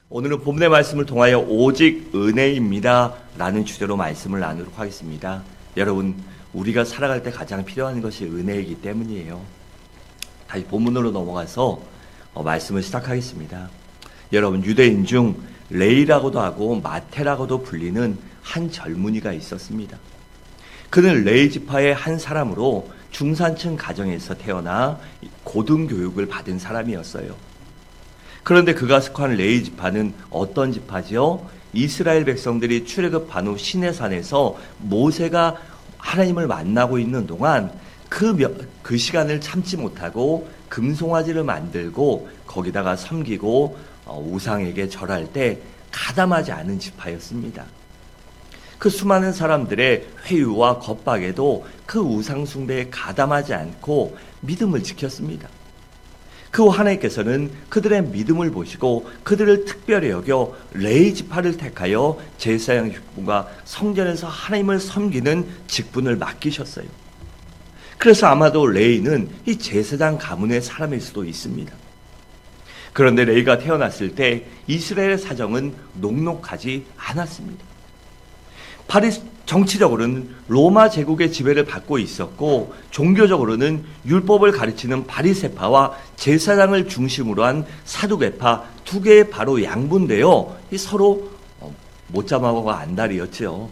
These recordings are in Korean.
오늘은 본문의 말씀을 통하여 오직 은혜입니다 라는 주제로 말씀을 나누도록 하겠습니다. 여러분, 우리가 살아갈 때 가장 필요한 것이 은혜이기 때문이에요. 다시 본문으로 넘어가서 말씀을 시작하겠습니다. 여러분, 유대인 중 레이라고도 하고 마테라고도 불리는 한 젊은이가 있었습니다. 그는 레이 지파의 한 사람으로 중산층 가정에서 태어나 고등교육을 받은 사람이었어요. 그런데 그가 속한 레이 지파는 어떤 지파지요? 이스라엘 백성들이 출애굽한 후 시내산에서 모세가 하나님을 만나고 있는 동안 그 시간을 참지 못하고 금송아지를 만들고 거기다가 섬기고 우상에게 절할 때 가담하지 않은 지파였습니다. 그 수많은 사람들의 회유와 겁박에도 그 우상 숭배에 가담하지 않고 믿음을 지켰습니다. 그 후 하나님께서는 그들의 믿음을 보시고 그들을 특별히 여겨 레이 지파를 택하여 제사장 직분과 성전에서 하나님을 섬기는 직분을 맡기셨어요. 그래서 아마도 레이는 이 제사장 가문의 사람일 수도 있습니다. 그런데 레이가 태어났을 때 이스라엘의 사정은 녹록하지 않았습니다. 정치적으로는 로마 제국의 지배를 받고 있었고, 종교적으로는 율법을 가르치는 바리새파와 제사장을 중심으로 한 사두개파 두 개의 바로 양분되어 서로 못자마고가 안달이었죠.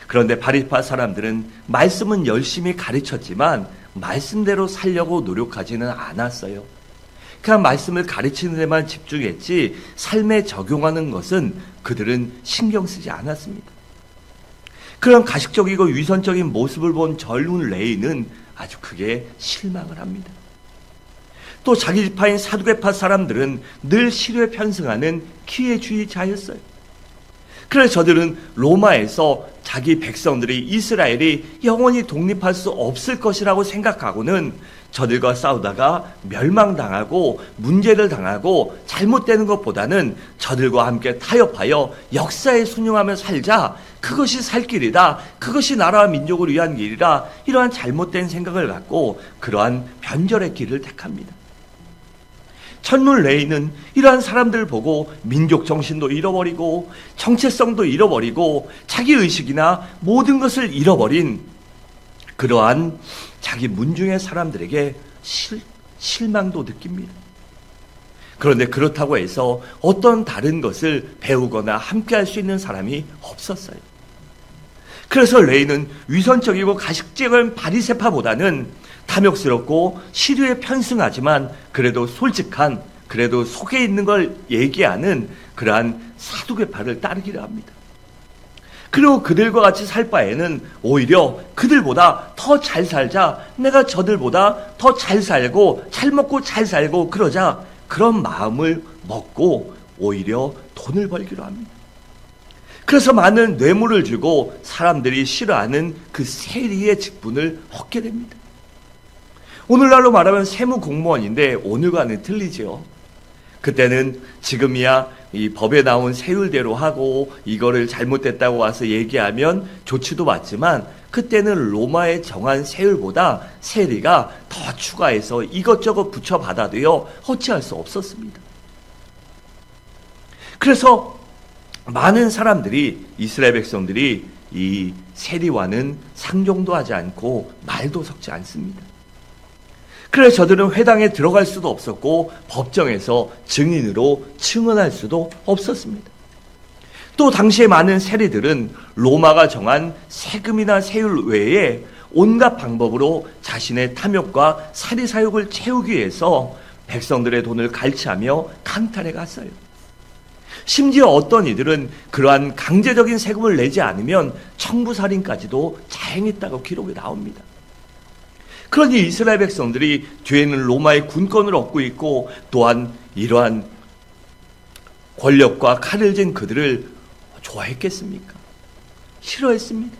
그런데 바리새파 사람들은 말씀은 열심히 가르쳤지만 말씀대로 살려고 노력하지는 않았어요. 그냥 말씀을 가르치는 데만 집중했지 삶에 적용하는 것은 그들은 신경 쓰지 않았습니다. 그런 가식적이고 위선적인 모습을 본 젊은 레이는 아주 크게 실망을 합니다. 또 자기 지파인 사두개파 사람들은 늘 시류에 편승하는 기회주의자였어요. 그래서 저들은 로마에서 자기 백성들이 이스라엘이 영원히 독립할 수 없을 것이라고 생각하고는 저들과 싸우다가 멸망당하고 문제를 당하고 잘못되는 것보다는 저들과 함께 타협하여 역사에 순응하며 살자, 그것이 살 길이다, 그것이 나라와 민족을 위한 길이라, 이러한 잘못된 생각을 갖고 그러한 변절의 길을 택합니다. 젊은 레이는 이러한 사람들을 보고 민족 정신도 잃어버리고 정체성도 잃어버리고 자기 의식이나 모든 것을 잃어버린 그러한 자기 문중의 사람들에게 실망도 느낍니다. 그런데 그렇다고 해서 어떤 다른 것을 배우거나 함께할 수 있는 사람이 없었어요. 그래서 레이는 위선적이고 가식적인 바리새파보다는 탐욕스럽고 시류에 편승하지만 그래도 솔직한, 그래도 속에 있는 걸 얘기하는 그러한 사두개파를 따르기를 합니다. 그리고 그들과 같이 살 바에는 오히려 그들보다 더 잘 살자, 내가 저들보다 더 잘 살고 잘 먹고 잘 살고 그러자, 그런 마음을 먹고 오히려 돈을 벌기로 합니다. 그래서 많은 뇌물을 주고 사람들이 싫어하는 그 세리의 직분을 얻게 됩니다. 오늘날로 말하면 세무 공무원인데 오늘과는 틀리죠. 그때는 지금이야 이 법에 나온 세율대로 하고 이거를 잘못됐다고 와서 얘기하면 조치도 받지만, 그때는 로마에 정한 세율보다 세리가 더 추가해서 이것저것 붙여받아도요 어찌할 수 없었습니다. 그래서 많은 사람들이, 이스라엘 백성들이 이 세리와는 상종도 하지 않고 말도 섞지 않습니다. 그래서 저들은 회당에 들어갈 수도 없었고 법정에서 증인으로 증언할 수도 없었습니다. 또 당시에 많은 세리들은 로마가 정한 세금이나 세율 외에 온갖 방법으로 자신의 탐욕과 사리사욕을 채우기 위해서 백성들의 돈을 갈취하며 강탈해 갔어요. 심지어 어떤 이들은 그러한 강제적인 세금을 내지 않으면 청부살인까지도 자행했다고 기록이 나옵니다. 그러니 이스라엘 백성들이 뒤에는 로마의 군권을 얻고 있고 또한 이러한 권력과 칼을 쥔 그들을 좋아했겠습니까? 싫어했습니다.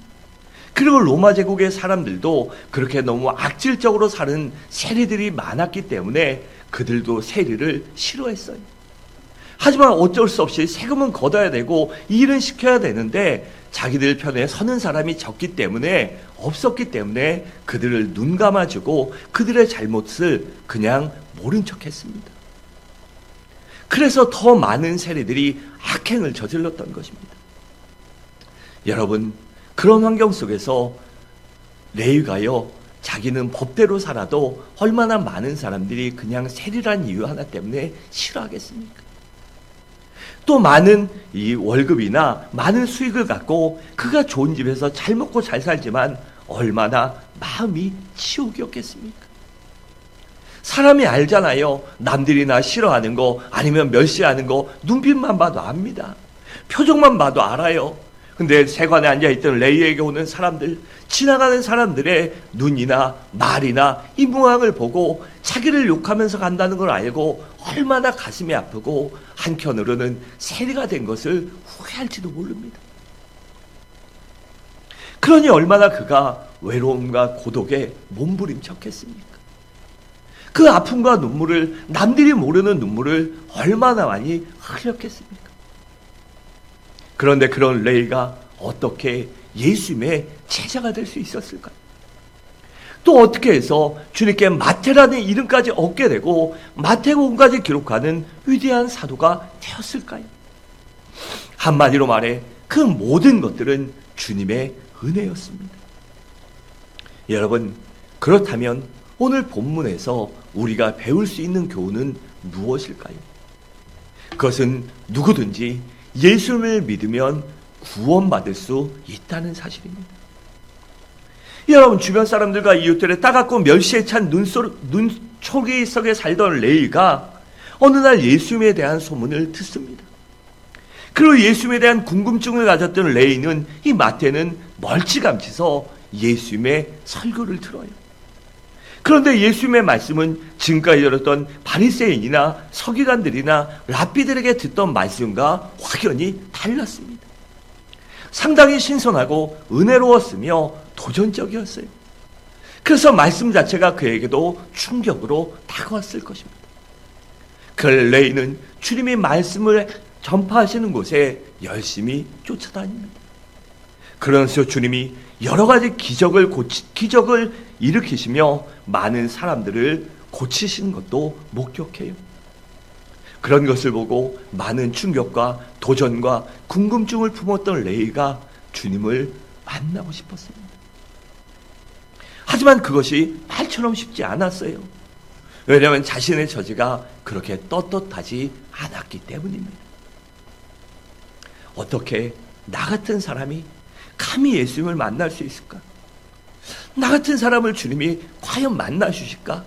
그리고 로마 제국의 사람들도 그렇게 너무 악질적으로 사는 세리들이 많았기 때문에 그들도 세리를 싫어했어요. 하지만 어쩔 수 없이 세금은 걷어야 되고 일은 시켜야 되는데 자기들 편에 서는 사람이 적기 때문에, 없었기 때문에 그들을 눈 감아주고 그들의 잘못을 그냥 모른 척했습니다. 그래서 더 많은 세리들이 악행을 저질렀던 것입니다. 여러분, 그런 환경 속에서 레위가요, 자기는 법대로 살아도 얼마나 많은 사람들이 그냥 세리란 이유 하나 때문에 싫어하겠습니까? 또 많은 이 월급이나 많은 수익을 갖고 그가 좋은 집에서 잘 먹고 잘 살지만 얼마나 마음이 지옥이었겠습니까? 사람이 알잖아요. 남들이 나 싫어하는 거 아니면 멸시하는 거 눈빛만 봐도 압니다. 표정만 봐도 알아요. 근데 세관에 앉아있던 레위에게 오는 사람들, 지나가는 사람들의 눈이나 말이나 이 무항을 보고 자기를 욕하면서 간다는 걸 알고 얼마나 가슴이 아프고 한켠으로는 세리가 된 것을 후회할지도 모릅니다. 그러니 얼마나 그가 외로움과 고독에 몸부림쳤겠습니까? 그 아픔과 눈물을, 남들이 모르는 눈물을 얼마나 많이 흘렸겠습니까? 그런데 그런 레위가 어떻게 예수님의 제자가 될 수 있었을까요? 또 어떻게 해서 주님께 마태라는 이름까지 얻게 되고 마태복음까지 기록하는 위대한 사도가 되었을까요? 한마디로 말해 그 모든 것들은 주님의 은혜였습니다. 여러분, 그렇다면 오늘 본문에서 우리가 배울 수 있는 교훈은 무엇일까요? 그것은 누구든지 예수님을 믿으면 구원받을 수 있다는 사실입니다. 여러분, 주변 사람들과 이웃들의 따갑고 멸시에 찬 눈초기 속에 살던 레위가 어느 날 예수님에 대한 소문을 듣습니다. 그리고 예수님에 대한 궁금증을 가졌던 레위는 이 마태는 멀찌감치서 예수님의 설교를 들어요. 그런데 예수님의 말씀은 지금까지 들었던 바리새인이나 서기관들이나 랍비들에게 듣던 말씀과 확연히 달랐습니다. 상당히 신선하고 은혜로웠으며 도전적이었어요. 그래서 말씀 자체가 그에게도 충격으로 다가왔을 것입니다. 그 레위는 주님이 말씀을 전파하시는 곳에 열심히 쫓아다닙니다. 그러면서 주님이 여러 가지 기적을 일으키시며 많은 사람들을 고치시는 것도 목격해요. 그런 것을 보고 많은 충격과 도전과 궁금증을 품었던 레위가 주님을 만나고 싶었습니다. 하지만 그것이 말처럼 쉽지 않았어요. 왜냐하면 자신의 처지가 그렇게 떳떳하지 않았기 때문입니다. 어떻게 나 같은 사람이 감히 예수님을 만날 수 있을까? 나 같은 사람을 주님이 과연 만나 주실까?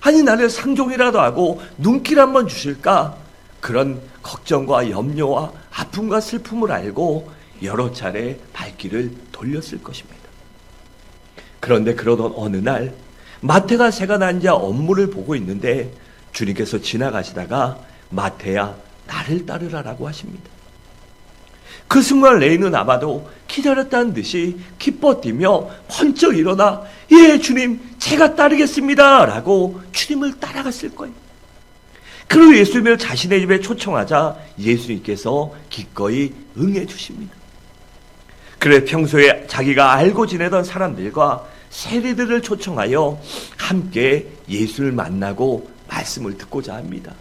아니, 나를 상종이라도 하고 눈길 한번 주실까? 그런 걱정과 염려와 아픔과 슬픔을 알고 여러 차례 발길을 돌렸을 것입니다. 그런데 그러던 어느 날 마태가 새가 앉아 업무를 보고 있는데 주님께서 지나가시다가 마태야, 나를 따르라라고 하십니다. 그 순간 레위는 아마도 기다렸다는 듯이 기뻐 뛰며 번쩍 일어나 예, 주님, 제가 따르겠습니다 라고 주님을 따라갔을 거예요. 그리고 예수님을 자신의 집에 초청하자 예수님께서 기꺼이 응해 주십니다. 그래 평소에 자기가 알고 지내던 사람들과 세리들을 초청하여 함께 예수를 만나고 말씀을 듣고자 합니다.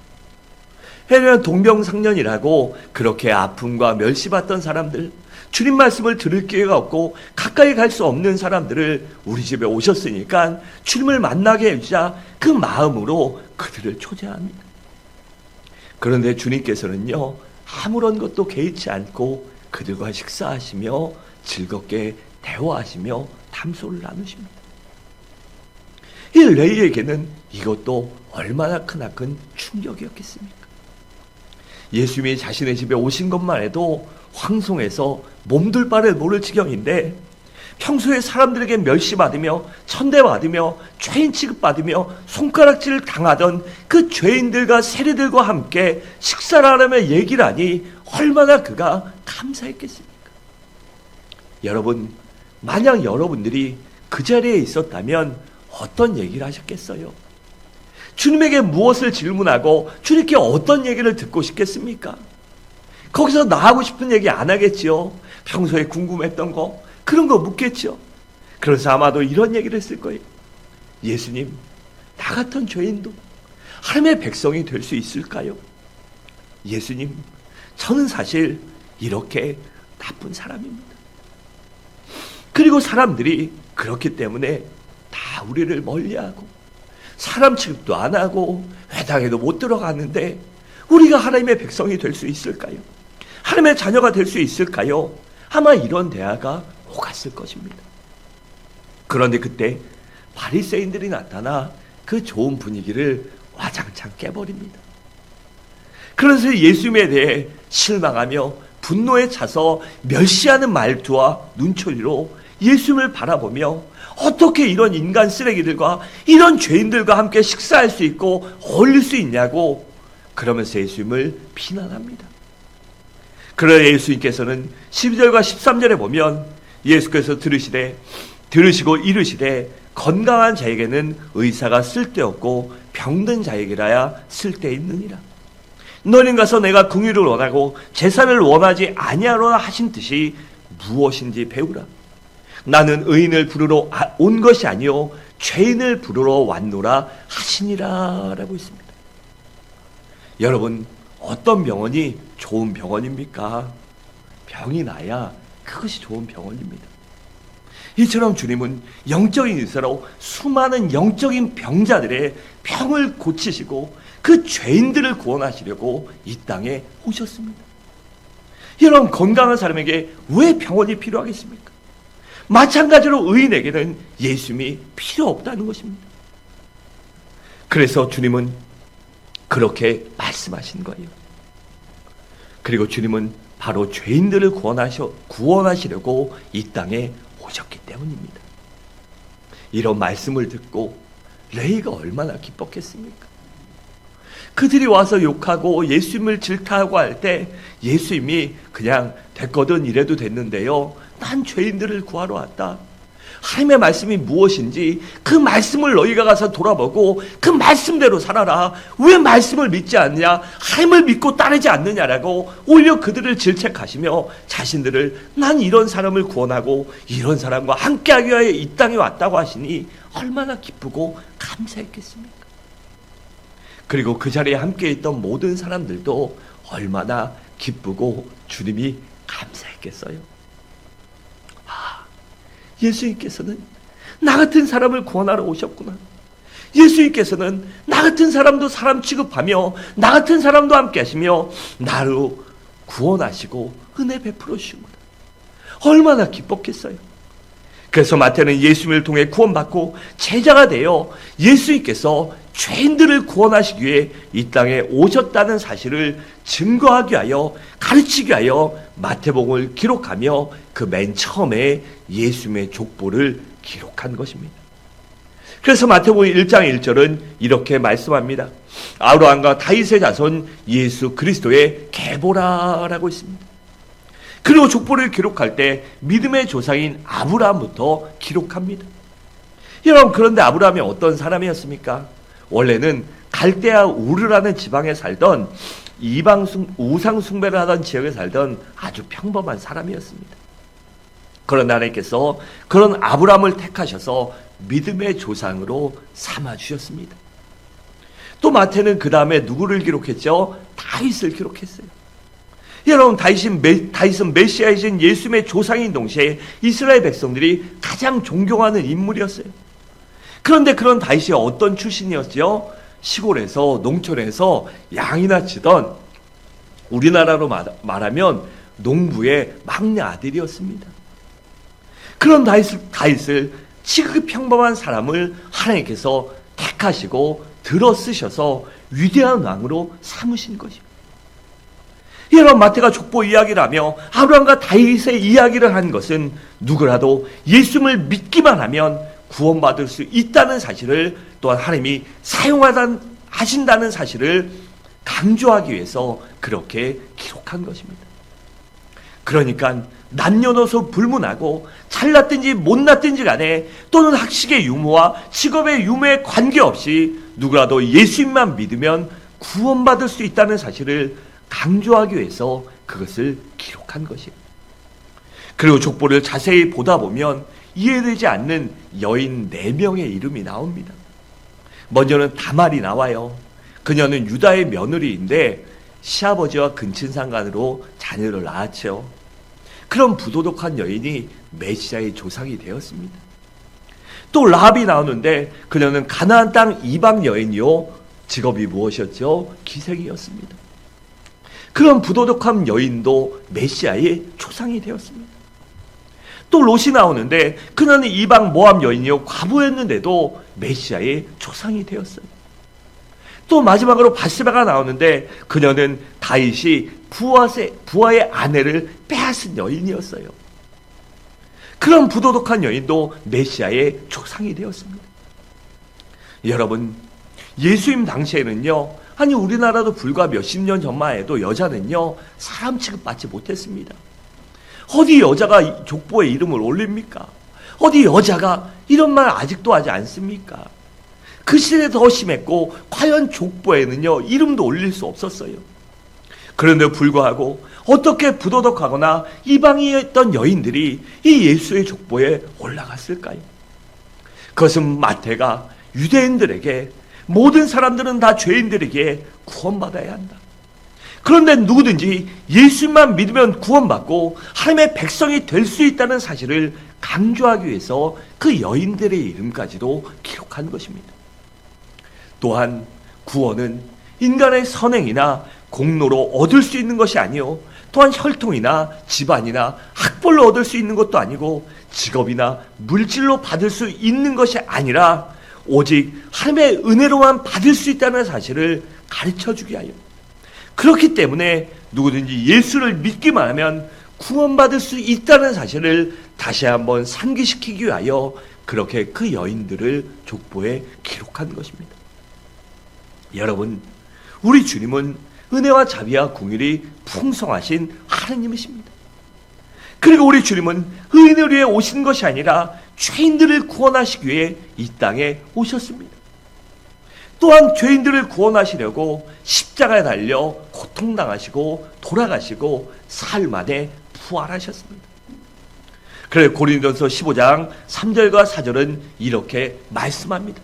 왜냐하면 동병상련이라고 그렇게 아픔과 멸시받던 사람들, 주님 말씀을 들을 기회가 없고 가까이 갈 수 없는 사람들을 우리 집에 오셨으니까 주님을 만나게 해주자, 그 마음으로 그들을 초대합니다. 그런데 주님께서는요, 아무런 것도 개의치 않고 그들과 식사하시며 즐겁게 대화하시며 담소를 나누십니다. 이 레위에게는 이것도 얼마나 크나큰 충격이었겠습니까? 예수님이 자신의 집에 오신 것만 해도 황송해서 몸둘 바를 모를 지경인데 평소에 사람들에게 멸시받으며 천대받으며 죄인 취급받으며 손가락질을 당하던 그 죄인들과 세리들과 함께 식사를 하려며 얘기를 하니 얼마나 그가 감사했겠습니까? 여러분, 만약 여러분들이 그 자리에 있었다면 어떤 얘기를 하셨겠어요? 주님에게 무엇을 질문하고 주님께 어떤 얘기를 듣고 싶겠습니까? 거기서 나하고 싶은 얘기 안 하겠지요. 평소에 궁금했던 거, 그런 거 묻겠죠. 그래서 아마도 이런 얘기를 했을 거예요. 예수님, 나 같은 죄인도 하나님의 백성이 될 수 있을까요? 예수님, 저는 사실 이렇게 나쁜 사람입니다. 그리고 사람들이 그렇기 때문에 다 우리를 멀리하고 사람 취급도 안 하고 회당에도 못 들어가는데 우리가 하나님의 백성이 될 수 있을까요? 하나님의 자녀가 될 수 있을까요? 아마 이런 대화가 오갔을 것입니다. 그런데 그때 바리새인들이 나타나 그 좋은 분위기를 와장창 깨버립니다. 그래서 예수님에 대해 실망하며 분노에 차서 멸시하는 말투와 눈초리로 예수님을 바라보며 어떻게 이런 인간 쓰레기들과 이런 죄인들과 함께 식사할 수 있고 어울릴 수 있냐고 그러면서 예수님을 비난합니다. 그러나 예수님께서는 12절과 13절에 보면 예수께서 들으시고 이르시되 건강한 자에게는 의사가 쓸데없고 병든 자에게라야 쓸데있느니라. 너는 가서 내가 긍휼을 원하고 제사를 원하지 아니하노라 하신 뜻이 무엇인지 배우라. 나는 의인을 부르러 온 것이 아니요 죄인을 부르러 왔노라 하시니라 라고 있습니다. 여러분, 어떤 병원이 좋은 병원입니까? 병이 나야 그것이 좋은 병원입니다. 이처럼 주님은 영적인 의사로 수많은 영적인 병자들의 병을 고치시고 그 죄인들을 구원하시려고 이 땅에 오셨습니다. 여러분, 건강한 사람에게 왜 병원이 필요하겠습니까? 마찬가지로 의인에게는 예수님이 필요 없다는 것입니다. 그래서 주님은 그렇게 말씀하신 거예요. 그리고 주님은 바로 죄인들을 구원하시려고 이 땅에 오셨기 때문입니다. 이런 말씀을 듣고 레위가 얼마나 기뻤겠습니까? 그들이 와서 욕하고 예수님을 질타하고 할 때 예수님이 그냥 됐거든 이래도 됐는데요, 난 죄인들을 구하러 왔다. 하나님의 말씀이 무엇인지 그 말씀을 너희가 가서 돌아보고 그 말씀대로 살아라. 왜 말씀을 믿지 않냐? 하나님을 믿고 따르지 않느냐라고 오히려 그들을 질책하시며 자신들을 난 이런 사람을 구원하고 이런 사람과 함께하기 위하여 이 땅에 왔다고 하시니 얼마나 기쁘고 감사했겠습니까? 그리고 그 자리에 함께 있던 모든 사람들도 얼마나 기쁘고 주님이 감사했겠어요. 예수님께서는 나 같은 사람을 구원하러 오셨구나. 예수님께서는 나 같은 사람도 사람 취급하며 나 같은 사람도 함께 하시며 나를 구원하시고 은혜 베풀어 주시구나. 얼마나 기뻤겠어요. 그래서 마태는 예수님을 통해 구원받고 제자가 되어 예수님께서 죄인들을 구원하시기 위해 이 땅에 오셨다는 사실을 증거하기 위하여 가르치기 위하여 마태복음을 기록하며 그 맨 처음에 예수님의 족보를 기록한 것입니다. 그래서 마태복음 1장 1절은 이렇게 말씀합니다. 아브라함과 다윗의 자손 예수 그리스도의 계보라라고 있습니다. 그리고 족보를 기록할 때 믿음의 조상인 아브라함부터 기록합니다. 여러분, 그런데 아브라함이 어떤 사람이었습니까? 원래는 갈대아 우르라는 지방에 살던 우상 숭배를 하던 지역에 살던 아주 평범한 사람이었습니다. 그러나 하나님께서 그런 아브라함을 택하셔서 믿음의 조상으로 삼아주셨습니다. 또 마태는 그 다음에 누구를 기록했죠? 다윗을 기록했어요. 여러분, 다윗은 메시아이신 예수님의 조상인 동시에 이스라엘 백성들이 가장 존경하는 인물이었어요. 그런데 그런 다윗이 어떤 출신이었죠? 시골에서, 농촌에서 양이나 치던, 우리나라로 말하면 농부의 막내 아들이었습니다. 그런 다윗을 지극히 평범한 사람을 하나님께서 택하시고 들어 쓰셔서 위대한 왕으로 삼으신 것입니다. 여러분, 마태가 족보 이야기를 하며 아브라함과 다윗의 이야기를 한 것은 누구라도 예수님을 믿기만 하면 구원받을 수 있다는 사실을, 또한 하나님이 사용하신다는 사실을 강조하기 위해서 그렇게 기록한 것입니다. 그러니까 남녀노소 불문하고 잘났든지 못났든지 간에 또는 학식의 유무와 직업의 유무에 관계없이 누구라도 예수님만 믿으면 구원받을 수 있다는 사실을 강조하기 위해서 그것을 기록한 것이에요. 그리고 족보를 자세히 보다 보면 이해되지 않는 여인 4명의 이름이 나옵니다. 먼저는 다말이 나와요. 그녀는 유다의 며느리인데 시아버지와 근친상간으로 자녀를 낳았죠. 그런 부도덕한 여인이 메시아의 조상이 되었습니다. 또 라합이 나오는데 그녀는 가나안 땅 이방 여인이요, 직업이 무엇이었죠? 기생이었습니다. 그런 부도덕한 여인도 메시아의 조상이 되었습니다. 또 롯이 나오는데 그녀는 이방 모압 여인이요, 과부였는데도 메시아의 조상이 되었어요. 또 마지막으로 바세바가 나오는데 그녀는 다윗이 부하의 아내를 빼앗은 여인이었어요. 그런 부도덕한 여인도 메시아의 조상이 되었습니다. 여러분, 예수님 당시에는요, 아니 우리나라도 불과 몇십 년 전만 해도 여자는요 사람 취급받지 못했습니다. 어디 여자가 족보에 이름을 올립니까? 어디 여자가 이런 말 아직도 하지 않습니까? 그 시대에 더 심했고 과연 족보에는요 이름도 올릴 수 없었어요. 그런데 불구하고 어떻게 부도덕하거나 이방이었던 여인들이 이 예수의 족보에 올라갔을까요? 그것은 마태가 유대인들에게 모든 사람들은 다 죄인들에게 구원받아야 한다. 그런데 누구든지 예수님만 믿으면 구원받고 하나님의 백성이 될 수 있다는 사실을 강조하기 위해서 그 여인들의 이름까지도 기록한 것입니다. 또한 구원은 인간의 선행이나 공로로 얻을 수 있는 것이 아니요, 또한 혈통이나 집안이나 학벌로 얻을 수 있는 것도 아니고 직업이나 물질로 받을 수 있는 것이 아니라 오직 하나님의 은혜로만 받을 수 있다는 사실을 가르쳐주기 하여, 그렇기 때문에 누구든지 예수를 믿기만 하면 구원받을 수 있다는 사실을 다시 한번 상기시키기 위하여 그렇게 그 여인들을 족보에 기록한 것입니다. 여러분, 우리 주님은 은혜와 자비와 긍휼이 풍성하신 하나님이십니다. 그리고 우리 주님은 의인을 위해 오신 것이 아니라 죄인들을 구원하시기 위해 이 땅에 오셨습니다. 또한 죄인들을 구원하시려고 십자가에 달려 고통당하시고 돌아가시고 사흘 만에 부활하셨습니다. 그래서 고린도전서 15장 3절과 4절은 이렇게 말씀합니다.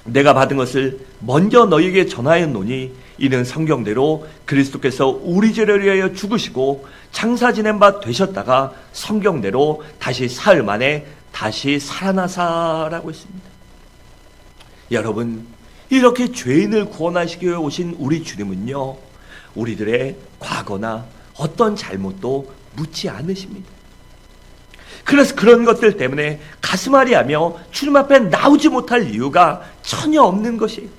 내가 받은 것을 먼저 너희에게 전하였노니 이는 성경대로 그리스도께서 우리 죄를 위하여 죽으시고 장사 지낸 바 되셨다가 성경대로 다시 사흘 만에 다시 살아나사라고 했습니다. 여러분, 이렇게 죄인을 구원하시기 위해 오신 우리 주님은요, 우리들의 과거나 어떤 잘못도 묻지 않으십니다. 그래서 그런 것들 때문에 가슴앓이하며 주님 앞에 나오지 못할 이유가 전혀 없는 것이에요.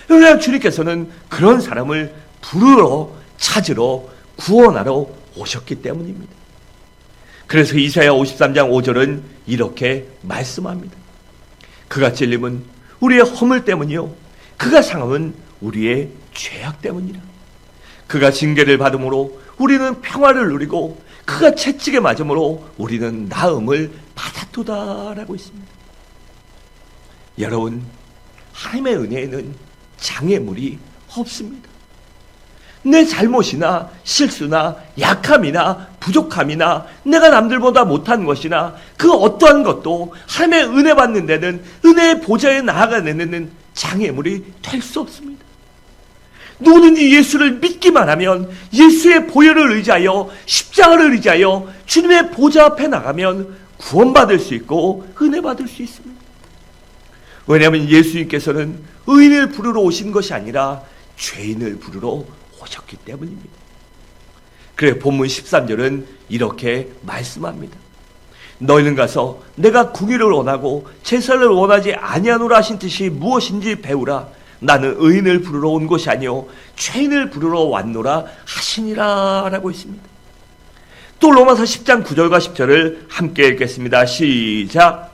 왜냐하면 주님께서는 그런 사람을 부르러, 찾으러, 구원하러 오셨기 때문입니다. 그래서 이사야 53장 5절은 이렇게 말씀합니다. 그가 찔림은 우리의 허물 때문이요, 그가 상함은 우리의 죄악 때문이라. 그가 징계를 받음으로 우리는 평화를 누리고 그가 채찍에 맞음으로 우리는 나음을 받았도다라고 있습니다. 여러분, 하나님의 은혜에는 장애물이 없습니다. 내 잘못이나 실수나 약함이나 부족함이나 내가 남들보다 못한 것이나 그 어떠한 것도 하나님의 은혜 받는 데는, 은혜의 보좌에 나아가는 데는 장애물이 될 수 없습니다. 누구든지 예수를 믿기만 하면, 예수의 보혈을 의지하여 십자가를 의지하여 주님의 보좌 앞에 나가면 구원받을 수 있고 은혜 받을 수 있습니다. 왜냐하면 예수님께서는 의인을 부르러 오신 것이 아니라 죄인을 부르러 오셨기 때문입니다. 그래 본문 13절은 이렇게 말씀합니다. 너희는 가서 내가 궁의를 원하고 제사를 원하지 아니하노라 하신 뜻이 무엇인지 배우라. 나는 의인을 부르러 온 것이 아니요 죄인을 부르러 왔노라 하시니라 라고 있습니다. 또 로마서 10장 9절과 10절을 함께 읽겠습니다. 시작.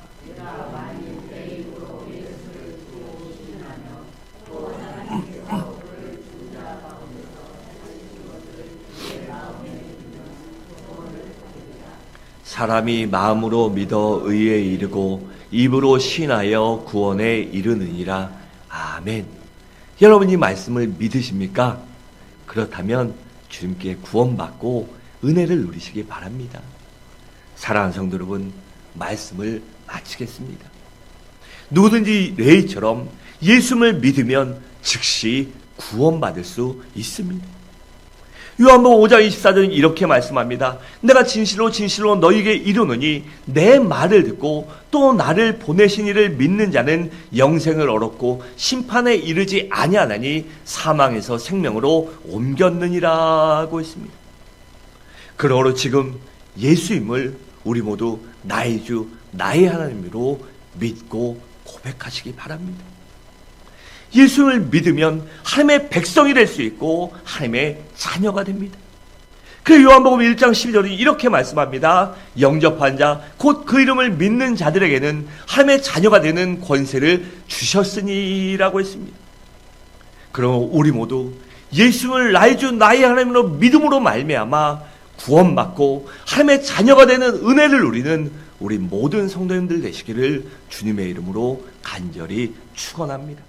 사람이 마음으로 믿어 의에 이르고 입으로 신하여 구원에 이르느니라. 아멘. 여러분, 이 말씀을 믿으십니까? 그렇다면 주님께 구원받고 은혜를 누리시기 바랍니다. 사랑하는 성도 여러분, 말씀을 마치겠습니다. 누구든지 레이처럼 예수를 믿으면 즉시 구원받을 수 있습니다. 요한복음 5장 24절은 이렇게 말씀합니다. 내가 진실로 진실로 너희에게 이르노니 내 말을 듣고 또 나를 보내신 이를 믿는 자는 영생을 얻었고 심판에 이르지 아니하나니 사망에서 생명으로 옮겼느니라고 했습니다. 그러므로 지금 예수님을 우리 모두 나의 주 나의 하나님으로 믿고 고백하시기 바랍니다. 예수를 믿으면 하나님의 백성이 될 수 있고 하나님의 자녀가 됩니다. 그래서 요한복음 1장 12절이 이렇게 말씀합니다. 영접한 자 곧 그 이름을 믿는 자들에게는 하나님의 자녀가 되는 권세를 주셨으니라고 했습니다. 그럼 우리 모두 예수를 나의 주 나의 하나님으로 믿음으로 말미암아 구원받고 하나님의 자녀가 되는 은혜를 누리는 우리 모든 성도님들 되시기를 주님의 이름으로 간절히 축원합니다.